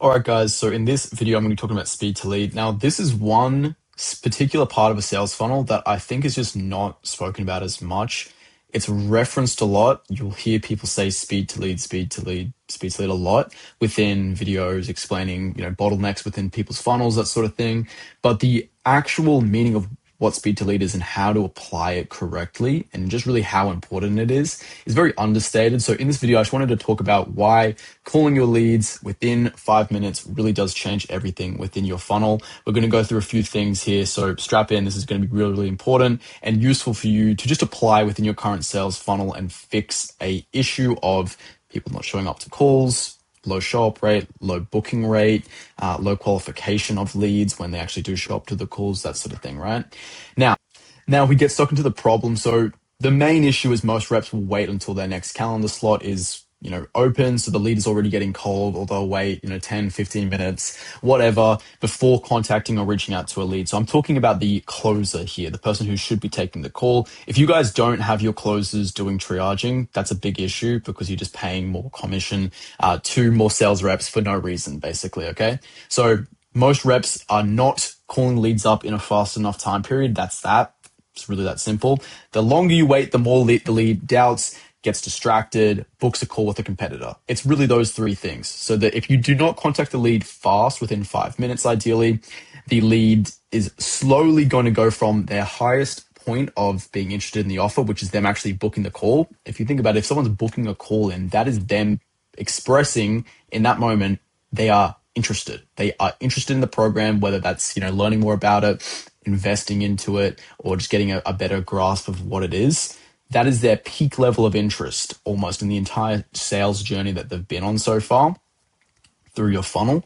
All right, guys. So in this video, I'm going to be talking about speed to lead. Now, this is one particular part of a sales funnel that I think is just not spoken about as much. It's referenced a lot. You'll hear people say speed to lead, speed to lead, speed to lead a lot within videos explaining, bottlenecks within people's funnels, that sort of thing. But the actual meaning of what speed to lead is and how to apply it correctly and just really how important it is very understated. So in this video, I just wanted to talk about why calling your leads within 5 minutes really does change everything within your funnel. We're going to go through a few things here. So strap in. This is going to be really, really important and useful for you to just apply within your current sales funnel and fix a issue of people not showing up to calls, low show-up rate, low booking rate, low qualification of leads when they actually do show up to the calls, that sort of thing, right? Now we get stuck into the problem. So the main issue is most reps will wait until their next calendar slot is, open. So the lead is already getting cold, or they'll wait, 10, 15 minutes, whatever, before contacting or reaching out to a lead. So I'm talking about the closer here, the person who should be taking the call. If you guys don't have your closers doing triaging, that's a big issue because you're just paying more commission to more sales reps for no reason, basically, okay? So most reps are not calling leads up in a fast enough time period. That's that. It's really that simple. The longer you wait, the more the lead doubts, gets distracted, books a call with a competitor. It's really those three things. So that if you do not contact the lead fast, within 5 minutes ideally, the lead is slowly going to go from their highest point of being interested in the offer, which is them actually booking the call. If you think about it, if someone's booking a call in, that is them expressing in that moment they are interested. They are interested in the program, whether that's, learning more about it, investing into it, or just getting a better grasp of what it is. That is their peak level of interest almost in the entire sales journey that they've been on so far through your funnel.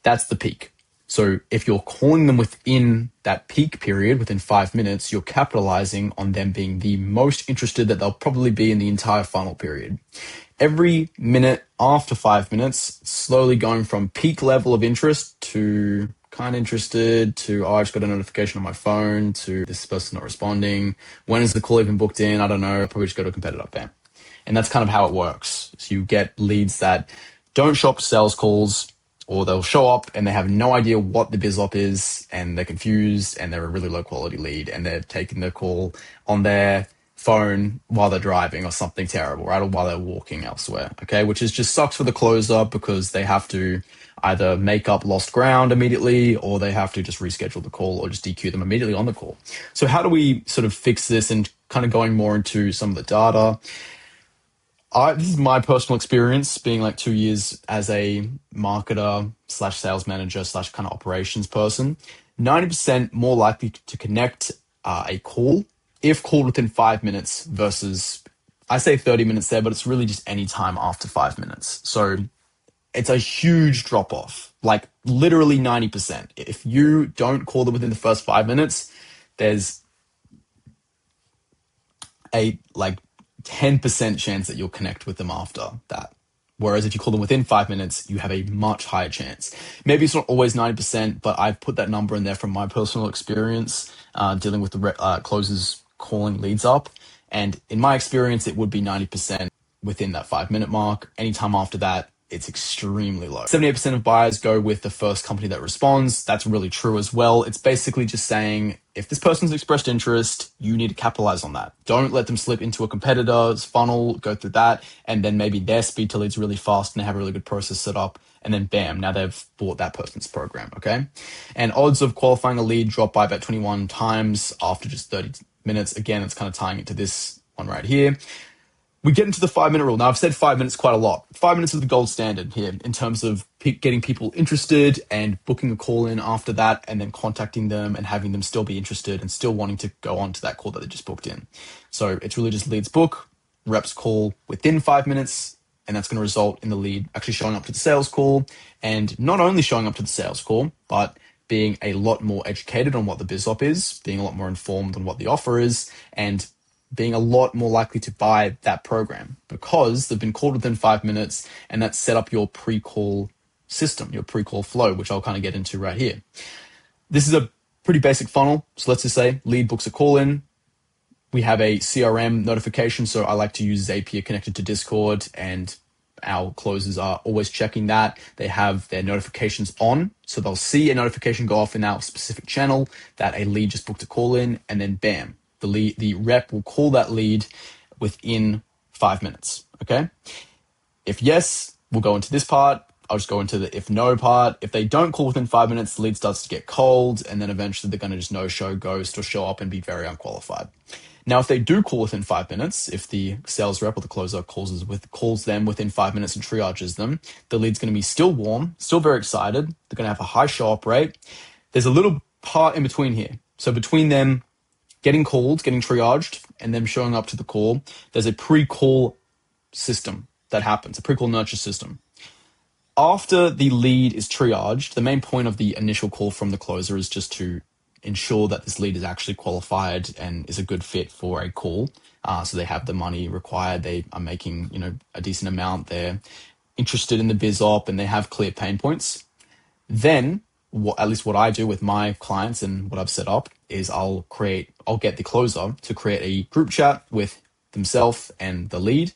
That's the peak. So if you're calling them within that peak period, within 5 minutes, you're capitalizing on them being the most interested that they'll probably be in the entire funnel period. Every minute after 5 minutes, slowly going from peak level of interest to kind of interested to, oh, I just got a notification on my phone to this person not responding. When is the call even booked in? I don't know. I'll probably just go to a competitor. Bam. And that's kind of how it works. So you get leads that don't show up to sales calls, or they'll show up and they have no idea what the biz op is and they're confused and they're a really low quality lead and they're taking the call on their phone while they're driving or something terrible, right? Or while they're walking elsewhere, okay? Which is just sucks for the closer because they have to either make up lost ground immediately or they have to just reschedule the call or just DQ them immediately on the call. So how do we sort of fix this and kind of going more into some of the data? This is my personal experience being like 2 years as a marketer slash sales manager slash kind of operations person. 90% more likely to connect a call if called within 5 minutes versus, I say 30 minutes there, but it's really just any time after 5 minutes. So it's a huge drop off, like literally 90%. If you don't call them within the first 5 minutes, there's a 10% chance that you'll connect with them after that. Whereas if you call them within 5 minutes, you have a much higher chance. Maybe it's not always 90%, but I've put that number in there from my personal experience dealing with the closers calling leads up. And in my experience, it would be 90% within that 5 minute mark. Anytime after that, it's extremely low. 78% of buyers go with the first company that responds. That's really true as well. It's basically just saying, if this person's expressed interest, you need to capitalize on that. Don't let them slip into a competitor's funnel, go through that, and then maybe their speed to lead's really fast and they have a really good process set up, and then bam, now they've bought that person's program, okay? And odds of qualifying a lead drop by about 21 times after just 30 minutes. Again, it's kind of tying into this one right here. We get into the 5 minute rule. Now, I've said 5 minutes quite a lot. 5 minutes is the gold standard here in terms of getting people interested and booking a call in after that and then contacting them and having them still be interested and still wanting to go on to that call that they just booked in. So it's really just leads book, reps call within 5 minutes, and that's going to result in the lead actually showing up to the sales call, and not only showing up to the sales call, but being a lot more educated on what the biz op is, being a lot more informed on what the offer is, and being a lot more likely to buy that program because they've been called within 5 minutes, and that's set up your pre-call system, your pre-call flow, which I'll kind of get into right here. This is a pretty basic funnel. So let's just say lead books a call in. We have a CRM notification. So I like to use Zapier connected to Discord and our closers are always checking that. They have their notifications on. So they'll see a notification go off in our specific channel that a lead just booked a call in, and then bam, the rep will call that lead within 5 minutes. Okay. If yes, we'll go into this part. I'll just go into the if no part. If they don't call within 5 minutes, the lead starts to get cold, and then eventually they're going to just no-show, ghost, or show up and be very unqualified. Now, if they do call within 5 minutes, if the sales rep or the closer calls them within 5 minutes and triages them, the lead's going to be still warm, still very excited. They're going to have a high show-up rate. There's a little part in between here. So between them getting called, getting triaged, and them showing up to the call, there's a pre-call system that happens, a pre-call nurture system. After the lead is triaged, the main point of the initial call from the closer is just to ensure that this lead is actually qualified and is a good fit for a call. So they have the money required. They are making, a decent amount. They're interested in the biz op and they have clear pain points. Then at least what I do with my clients and what I've set up is I'll get the closer to create a group chat with themselves and the lead.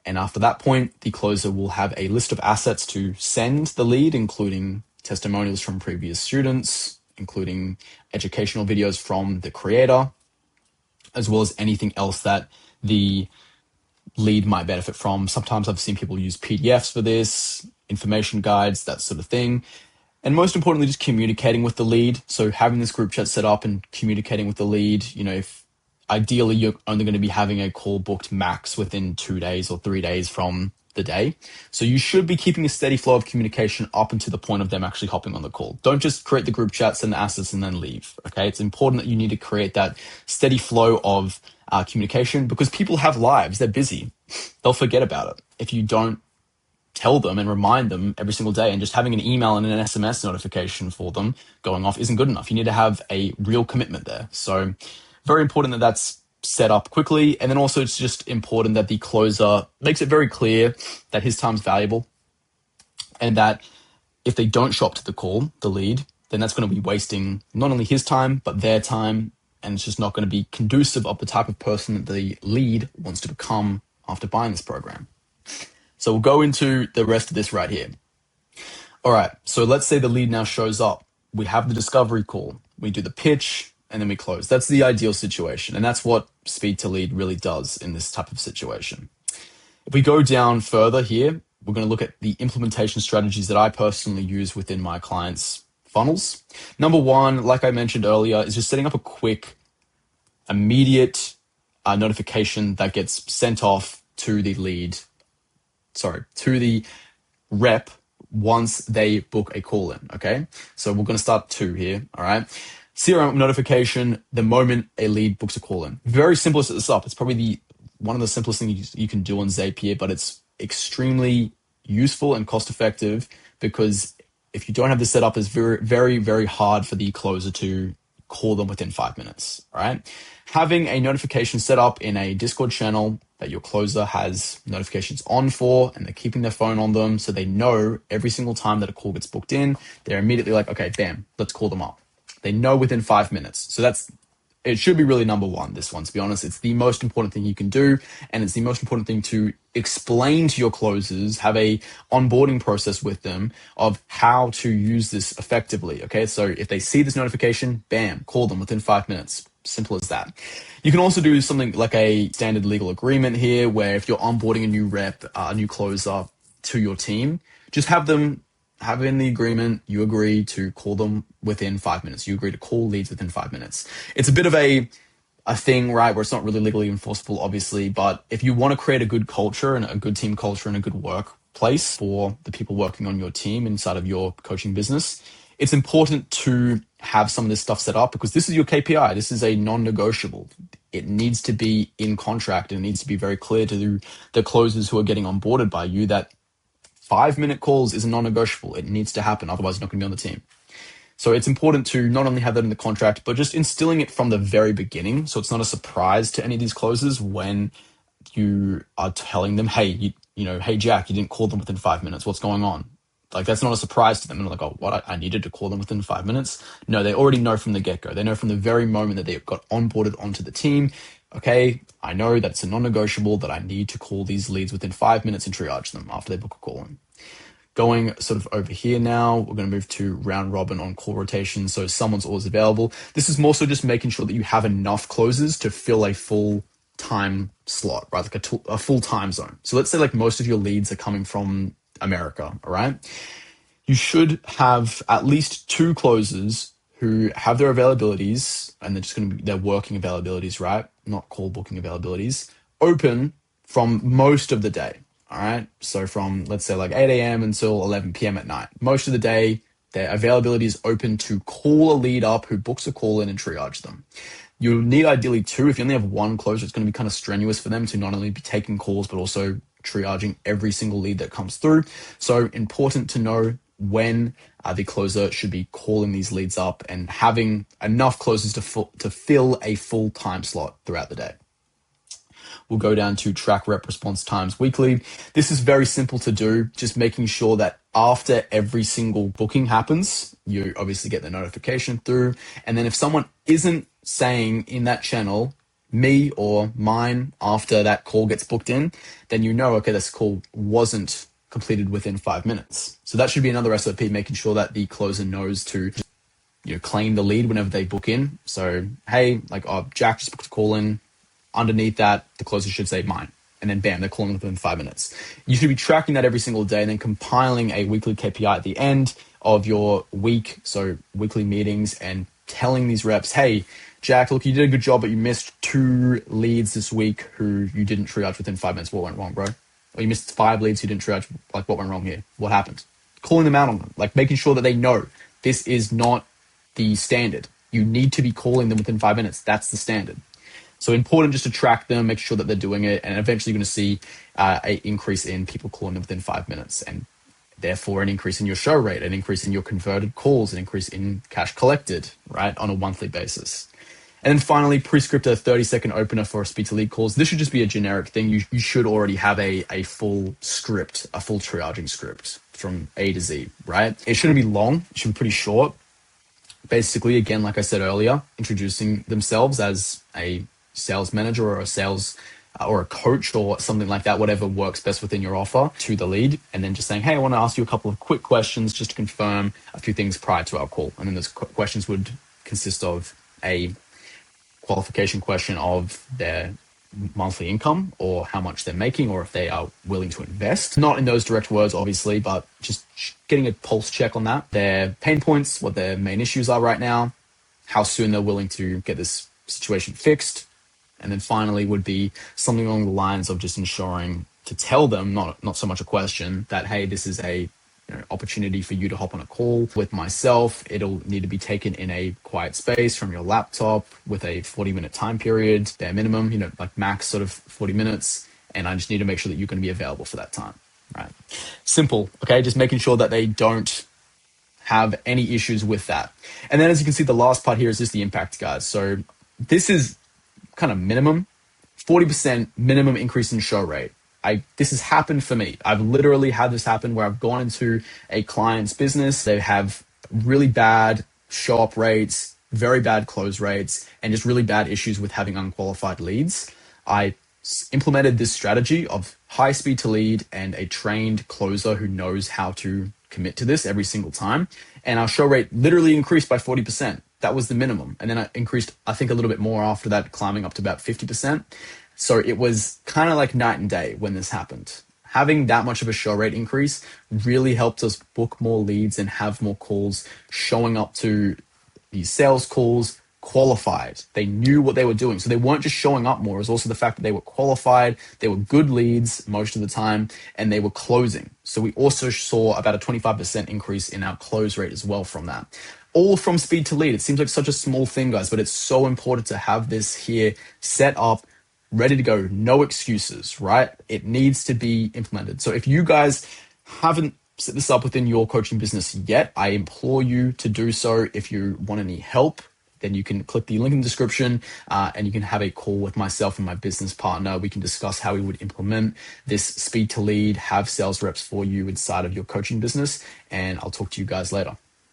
And after that point, the closer will have a list of assets to send the lead, including testimonials from previous students, including educational videos from the creator, as well as anything else that the lead might benefit from. Sometimes I've seen people use PDFs for this, information guides, that sort of thing. And most importantly, just communicating with the lead. So having this group chat set up and communicating with the lead, if ideally you're only going to be having a call booked max within 2 days or 3 days from the day. So you should be keeping a steady flow of communication up until the point of them actually hopping on the call. Don't just create the group chat, send the assets, and then leave. Okay. It's important that you need to create that steady flow of communication because people have lives. They're busy. They'll forget about it. If you don't tell them and remind them every single day, and just having an email and an SMS notification for them going off isn't good enough. You need to have a real commitment there. So very important that that's set up quickly. And then also it's just important that the closer makes it very clear that his time's valuable and that if they don't show up to the call, the lead, then that's going to be wasting not only his time, but their time. And it's just not going to be conducive of the type of person that the lead wants to become after buying this program. So we'll go into the rest of this right here. All right. So let's say the lead now shows up. We have the discovery call. We do the pitch and then we close. That's the ideal situation. And that's what Speed to Lead really does in this type of situation. If we go down further here, we're going to look at the implementation strategies that I personally use within my clients' funnels. Number one, like I mentioned earlier, is just setting up a quick, immediate notification that gets sent off to the rep once they book a call in. Okay. So we're going to start 2 here. All right. CRM notification the moment a lead books a call in. Very simple to set this up. It's probably one of the simplest things you can do on Zapier, but it's extremely useful and cost effective because if you don't have this set up, it's very, very, very hard for the closer to call them within 5 minutes. All right. Having a notification set up in a Discord channel that your closer has notifications on for, and they're keeping their phone on them so they know every single time that a call gets booked in, they're immediately like, okay, bam, let's call them up. They know within 5 minutes. So it should be really number one, this one, to be honest. It's the most important thing you can do. And it's the most important thing to explain to your closers, have a onboarding process with them of how to use this effectively. Okay. So if they see this notification, bam, call them within 5 minutes. Simple as that. You can also do something like a standard legal agreement here, where if you're onboarding a new rep, a new closer to your team, just have them have in the agreement, you agree to call them within 5 minutes. You agree to call leads within 5 minutes. It's a bit of a thing, right, where it's not really legally enforceable, obviously, but if you want to create a good culture and a good team culture and a good workplace for the people working on your team inside of your coaching business, it's important to have some of this stuff set up because this is your KPI. This is a non-negotiable. It needs to be in contract and it needs to be very clear to the closers who are getting onboarded by you that 5-minute calls is a non-negotiable. It needs to happen. Otherwise, you're not going to be on the team. So it's important to not only have that in the contract, but just instilling it from the very beginning. So it's not a surprise to any of these closers when you are telling them, hey, hey, Jack, you didn't call them within 5 minutes. What's going on? Like, that's not a surprise to them. And they're like, oh, what? I needed to call them within 5 minutes? No, they already know from the get-go. They know from the very moment that they got onboarded onto the team, Okay, I know that it's a non-negotiable that I need to call these leads within 5 minutes and triage them after they book a call in. Going sort of over here now, we're going to move to round robin on call rotation. So someone's always available. This is more so just making sure that you have enough closes to fill a full time slot, right? Like a full time zone. So let's say like most of your leads are coming from America, all right? You should have at least 2 closers who have their availabilities, and they're just going to be their working availabilities, right? Not call booking availabilities, open from most of the day. All right. So from, let's say, like 8 a.m. until 11 p.m. at night, most of the day, their availability is open to call a lead up who books a call in and triage them. You'll need ideally 2. If you only have 1 closer, it's going to be kind of strenuous for them to not only be taking calls, but also triaging every single lead that comes through. So important to know when the closer should be calling these leads up and having enough closers to fill a full time slot throughout the day. We'll go down to track rep response times weekly. This is very simple to do, just making sure that after every single booking happens, you obviously get the notification through. And then if someone isn't saying in that channel, me or mine, after that call gets booked in, then you know, okay, this call wasn't completed within 5 minutes. So that should be another SOP, making sure that the closer knows to claim the lead whenever they book in. So, hey, like, oh, Jack just booked a call in. Underneath that, the closer should say mine. And then bam, they're calling within 5 minutes. You should be tracking that every single day and then compiling a weekly KPI at the end of your week. So weekly meetings, and telling these reps, hey, Jack, look, you did a good job, but you missed 2 leads this week who you didn't triage within 5 minutes. What went wrong, bro? Or you missed 5 leads you didn't triage. Like, what went wrong here? What happened? Calling them out on them, like making sure that they know this is not the standard. You need to be calling them within 5 minutes. That's the standard. So important just to track them, make sure that they're doing it, and eventually you're going to see an increase in people calling them within 5 minutes, and therefore an increase in your show rate, an increase in your converted calls, an increase in cash collected, right, on a monthly basis. And then finally, pre-script a 30-second opener for speed to lead calls. This should just be a generic thing. You should already have a full script, a full triaging script from A to Z, right? It shouldn't be long. It should be pretty short. Basically, again, like I said earlier, introducing themselves as a sales manager or a sales or a coach or something like that, whatever works best within your offer, to the lead, and then just saying, hey, I want to ask you a couple of quick questions just to confirm a few things prior to our call. And then those questions would consist of a qualification question of their monthly income or how much they're making, or if they are willing to invest. Not in those direct words, obviously, but just getting a pulse check on that. Their pain points, what their main issues are right now, how soon they're willing to get this situation fixed. And then finally would be something along the lines of just ensuring to tell them, not so much a question, that, hey, this is a opportunity for you to hop on a call with myself. It'll need to be taken in a quiet space from your laptop with a 40-minute time period, bare minimum, like max sort of 40 minutes. And I just need to make sure that you're going to be available for that time, right? Simple, okay? Just making sure that they don't have any issues with that. And then as you can see, the last part here is just the impact, guys. So this is kind of minimum, 40% minimum increase in show rate. This has happened for me. I've literally had this happen where I've gone into a client's business. They have really bad show up rates, very bad close rates, and just really bad issues with having unqualified leads. I implemented this strategy of high speed to lead and a trained closer who knows how to commit to this every single time. And our show rate literally increased by 40%. That was the minimum. And then I increased, I think, a little bit more after that, climbing up to about 50%. So it was kind of like night and day when this happened. Having that much of a show rate increase really helped us book more leads and have more calls showing up to these sales calls qualified. They knew what they were doing. So they weren't just showing up more. It was also the fact that they were qualified, they were good leads most of the time, and they were closing. So we also saw about a 25% increase in our close rate as well from that. All from speed to lead. It seems like such a small thing, guys, but it's so important to have this here set up, ready to go. No excuses, right? It needs to be implemented. So if you guys haven't set this up within your coaching business yet, I implore you to do so. If you want any help, then you can click the link in the description and you can have a call with myself and my business partner. We can discuss how we would implement this speed to lead, have sales reps for you inside of your coaching business, and I'll talk to you guys later.